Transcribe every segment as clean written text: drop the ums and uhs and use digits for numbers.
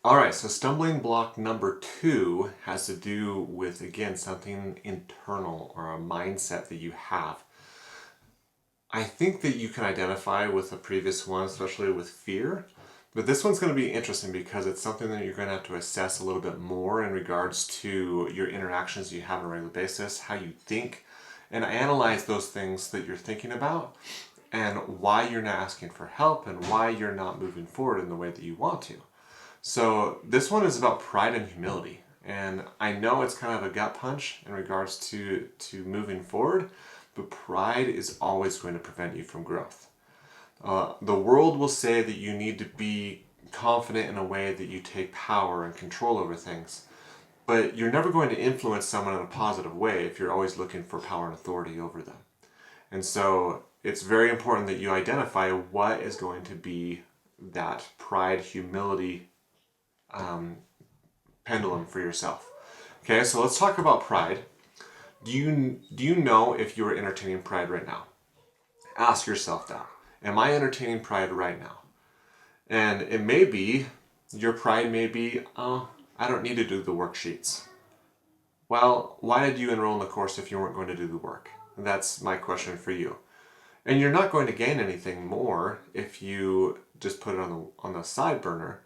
All right, so stumbling block number 2 has to do with, again, something internal or a mindset that you have. I think that you can identify with the previous one, especially with fear, but this one's going to be interesting because it's something that you're going to have to assess a little bit more in regards to your interactions you have on a regular basis, how you think, and analyze those things that you're thinking about and why you're not asking for help and why you're not moving forward in the way that you want to. So this one is about pride and humility. And I know it's kind of a gut punch in regards to moving forward, but pride is always going to prevent you from growth. The world will say that you need to be confident in a way that you take power and control over things, but you're never going to influence someone in a positive way if you're always looking for power and authority over them. And so it's very important that you identify what is going to be that pride, humility pendulum for yourself. Okay, so let's talk about pride. Do you know if you are entertaining pride right now? Ask yourself that. Am I entertaining pride right now? And it may be, your pride may be, oh, I don't need to do the worksheets. Well, why did you enroll in the course if you weren't going to do the work? That's my question for you. And you're not going to gain anything more if you just put it on the side burner.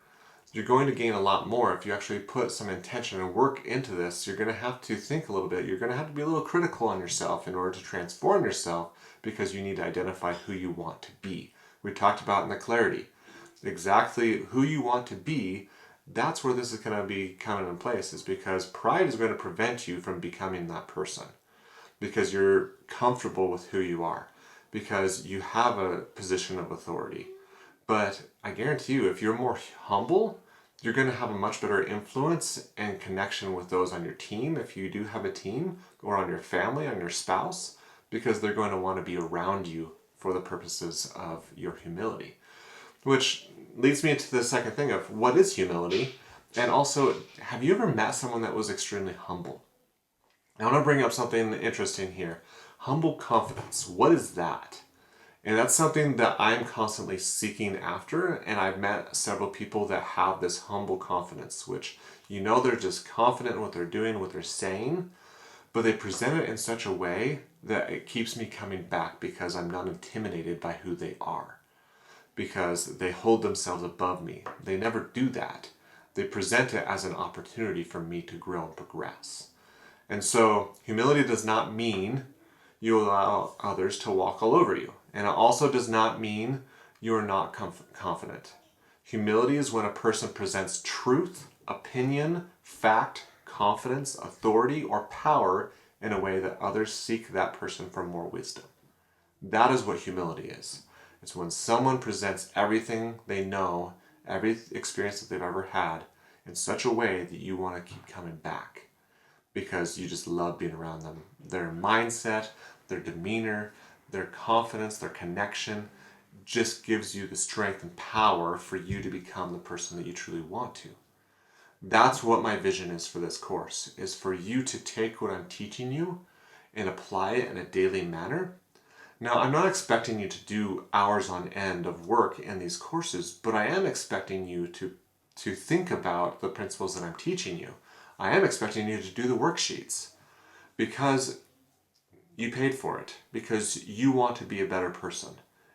You're going to gain a lot more if you actually put some intention and work into this. You're going to have to think a little bit. You're going to have to be a little critical on yourself in order to transform yourself because you need to identify who you want to be. We talked about in the clarity. Exactly who you want to be, that's where this is going to be coming in place, is because pride is going to prevent you from becoming that person because you're comfortable with who you are, because you have a position of authority. But I guarantee you, if you're more humble, you're going to have a much better influence and connection with those on your team, if you do have a team, or on your family, on your spouse, because they're going to want to be around you for the purposes of your humility. Which leads me to the second thing of what is humility? And also, have you ever met someone that was extremely humble? I want to bring up something interesting here. Humble confidence. What is that? And that's something that I'm constantly seeking after, and I've met several people that have this humble confidence, which they're just confident in what they're doing, what they're saying, but they present it in such a way that it keeps me coming back because I'm not intimidated by who they are, because they hold themselves above me. They never do that. They present it as an opportunity for me to grow and progress. And so humility does not mean you allow others to walk all over you. And it also does not mean you are not confident. Humility is when a person presents truth, opinion, fact, confidence, authority, or power in a way that others seek that person for more wisdom. That is what humility is. It's when someone presents everything they know, every experience that they've ever had, in such a way that you want to keep coming back because you just love being around them. Their mindset, their demeanor, their confidence, their connection just gives you the strength and power for you to become the person that you truly want to. That's what my vision is for this course, is for you to take what I'm teaching you and apply it in a daily manner. Now, I'm not expecting you to do hours on end of work in these courses, but I am expecting you to think about the principles that I'm teaching you. I am expecting you to do the worksheets because you paid for it, because you want to be a better person.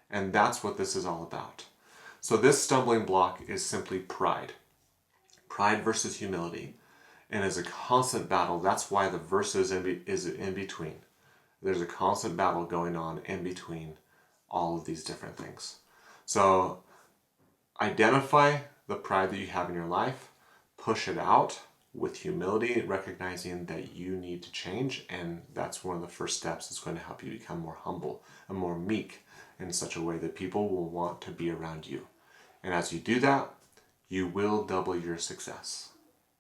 And that's what this is all about. So this stumbling block is simply pride. Pride versus humility. And it's a constant battle. That's why the verse is in between. There's a constant battle going on in between all of these different things. So identify the pride that you have in your life, push it out with humility, recognizing that you need to change, and that's one of the first steps that's going to help you become more humble and more meek in such a way that people will want to be around you. And as you do that, you will double your success.